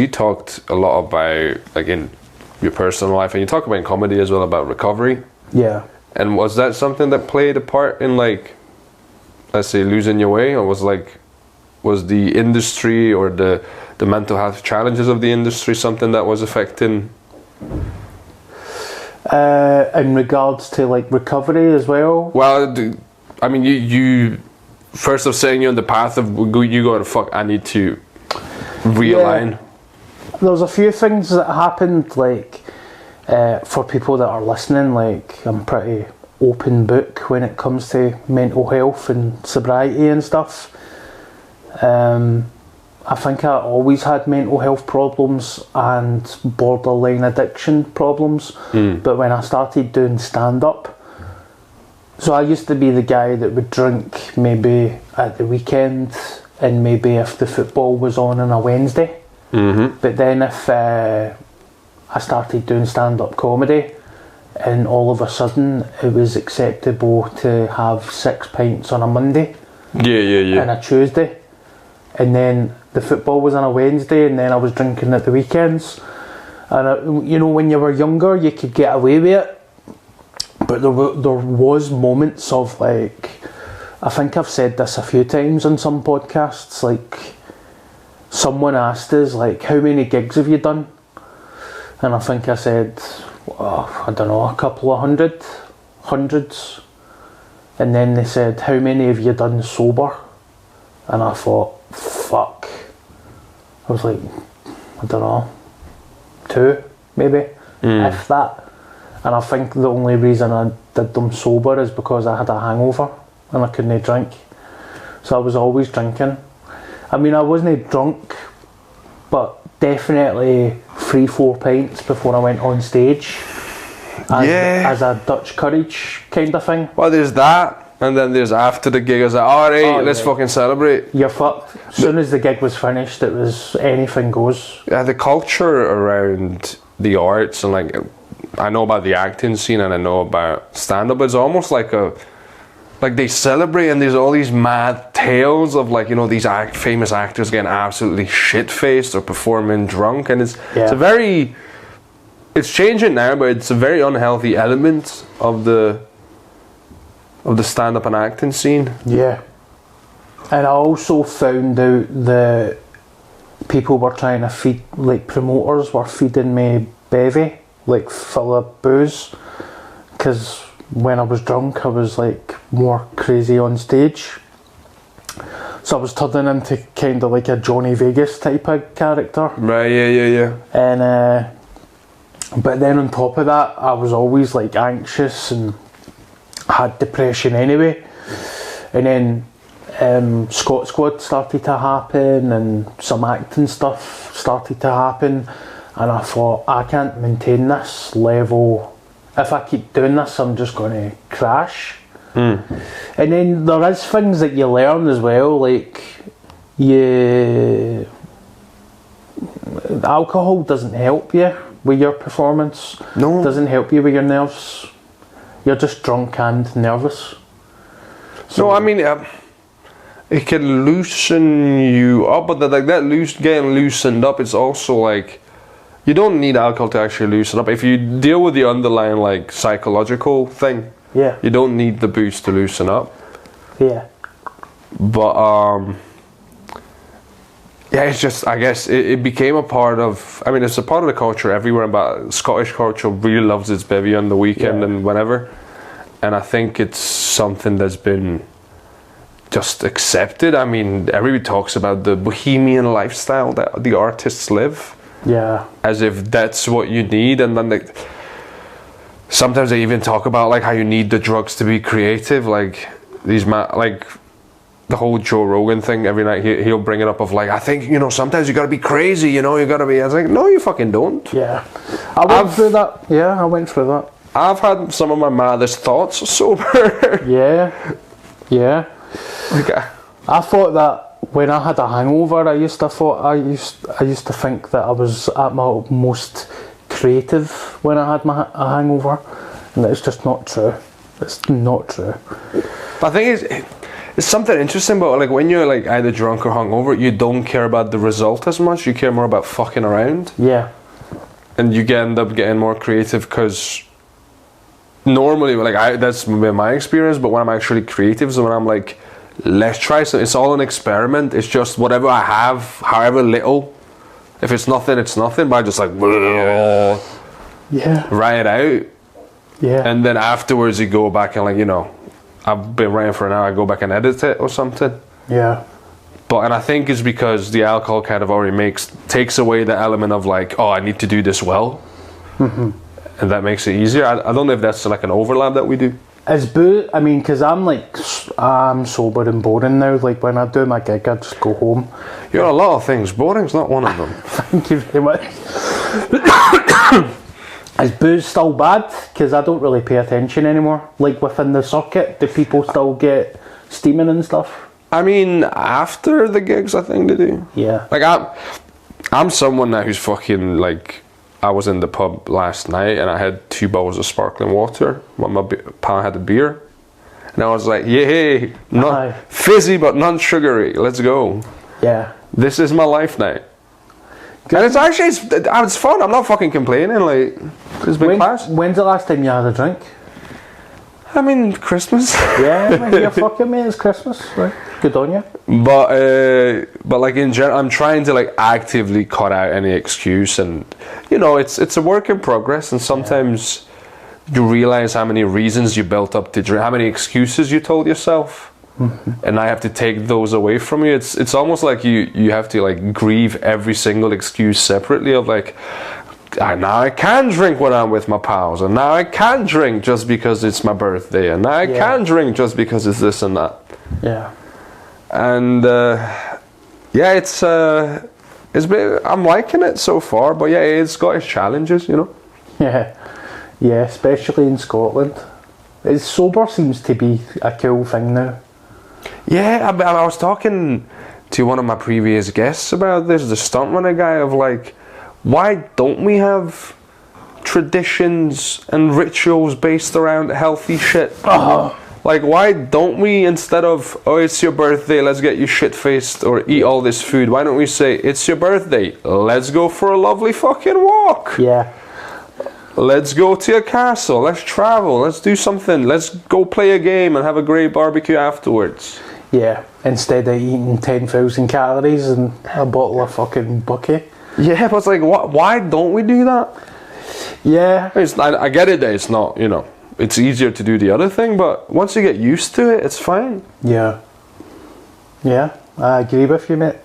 You talked a lot about, like, in your personal life, and you talk about in comedy as well, about recovery. Yeah. And was that something that played a part in, like, let's say, losing your way, or was the industry or the mental health challenges of the industry something that was affecting? In regards to, like, recovery as well? Well, I mean, you first of saying you're on the path of you going, fuck, I need to realign. Yeah. There's a few things that happened, like, for people that are listening, like, I'm pretty open book when it comes to mental health and sobriety and stuff. I think I always had mental health problems and borderline addiction problems, but when I started doing stand-up, so I used to be the guy that would drink maybe at the weekend and maybe if the football was on a Wednesday. But then if I started doing stand-up comedy, and all of a sudden it was acceptable to have 6 pints on a Monday and a Tuesday, and then the football was on a Wednesday, and then I was drinking at the weekends. And you know, when you were younger you could get away with it, but there was moments of, like, I think I've said this a few times on some podcasts, like, someone asked us, like, how many gigs have you done? And I think I said, I don't know, a couple of hundreds. And then they said, how many have you done sober? And I thought, fuck. I was like, I don't know, 2 maybe, if that. And I think the only reason I did them sober is because I had a hangover and I couldn't drink. So I was always drinking. I mean, I wasn't drunk, but definitely 3-4 pints before I went on stage. As a Dutch courage kind of thing. Well, there's that, and then there's after the gig, I was like, alright, let's fucking celebrate. You're fucked. As soon as the gig was finished, it was anything goes. Yeah, the culture around the arts, and, like, I know about the acting scene and I know about stand-up, it's almost like they celebrate, and there's all these mad tales of, like, you know, these famous actors getting absolutely shit-faced or performing drunk, and it's a very, it's changing now, but it's a very unhealthy element of the stand-up and acting scene. Yeah. And I also found out that people were trying to feed, like, promoters were feeding me bevy, like, full of booze, because when I was drunk I was, like, more crazy on stage. So I was turning into kind of like a Johnny Vegas type of character. Right, yeah. And but then on top of that, I was always, like, anxious and had depression anyway. And then Scott Squad started to happen, and some acting stuff started to happen, and I thought, I can't maintain this level. If I keep doing this, I'm just going to crash. And then there is things that you learn as well, like, alcohol doesn't help you with your performance. No. It doesn't help you with your nerves. You're just drunk and nervous. So, no, I mean, it can loosen you up, but getting loosened up, it's also like, you don't need alcohol to actually loosen up. If you deal with the underlying, like, psychological thing, you don't need the booze to loosen up. Yeah. But it's just, I guess it became a part of, I mean, it's a part of the culture everywhere, but Scottish culture really loves its bevy on the weekend and whenever. And I think it's something that's been just accepted. I mean, everybody talks about the bohemian lifestyle that the artists live. Yeah. As if that's what you need, and then sometimes they even talk about, like, how you need the drugs to be creative, like like the whole Joe Rogan thing. Every night he'll bring it up of, like, I think, you know, sometimes you gotta be crazy, you know, you gotta be. I was like, no, you fucking don't. Yeah. I went through that. Yeah, I went through that. I've had some of my maddest thoughts sober. Yeah. Like, I thought that when I had a hangover, I used to think that I was at my most creative when I had a hangover, and it's just not true. It's not true. But the thing is, It's something interesting about like when you're like either drunk or hungover, you don't care about the result as much. You care more about fucking around. Yeah. And you end up getting more creative because normally, like that's been my experience. But when I'm actually creative, is when I'm like, let's try something. It's all an experiment. It's just whatever I have, however little. If it's nothing, it's nothing. But I just like, yeah, write it out. Yeah. And then afterwards, you go back and like, you know, I've been writing for an hour. I go back and edit it or something. Yeah. And I think it's because the alcohol kind of already takes away the element of like, oh, I need to do this well. Mm-hmm. And that makes it easier. I don't know if that's like an overlap that we do. Is booze, I mean, because I'm sober and boring now. Like when I do my gig, I just go home. You're a lot of things. Boring's not one of them. Thank you very much. Is booze still bad? Because I don't really pay attention anymore. Like within the circuit, do people still get steaming and stuff? I mean, after the gigs, I think they do. Yeah. Like I'm someone now who's fucking like, I was in the pub last night and I had 2 bottles of sparkling water while my pal had a beer. And I was like, yay, not fizzy but non-sugary, let's go. Yeah. This is my life now. Good. And it's actually, it's fun, I'm not fucking complaining, like, it's been class. When's the last time you had a drink? I mean, Christmas. Yeah, man, you're fucking mate, it's Christmas, right? Good on you. But like in general, I'm trying to like actively cut out any excuse, and you know, it's a work in progress, and sometimes you realize how many reasons you built up to drink, how many excuses you told yourself, and I have to take those away from you. It's almost like you have to like grieve every single excuse separately of like, now I can drink when I'm with my pals, and now I can drink just because it's my birthday, and now I can drink just because it's this and that. Yeah. And it's been, I'm liking it so far, but yeah, it's got its challenges, you know. Yeah, especially in Scotland. It's sober seems to be a cool thing now. Yeah, I was talking to one of my previous guests about this, the stuntman guy, of like, why don't we have traditions and rituals based around healthy shit? Like, why don't we, instead of, oh, it's your birthday, let's get you shit-faced or eat all this food, why don't we say, it's your birthday, let's go for a lovely fucking walk. Yeah. Let's go to a castle, let's travel, let's do something, let's go play a game and have a great barbecue afterwards. Yeah, instead of eating 10,000 calories and a bottle of fucking bucky. Yeah, but it's like, why don't we do that? Yeah. I get it that it's not, you know, it's easier to do the other thing, but once you get used to it, it's fine. Yeah. Yeah, I agree with you, mate.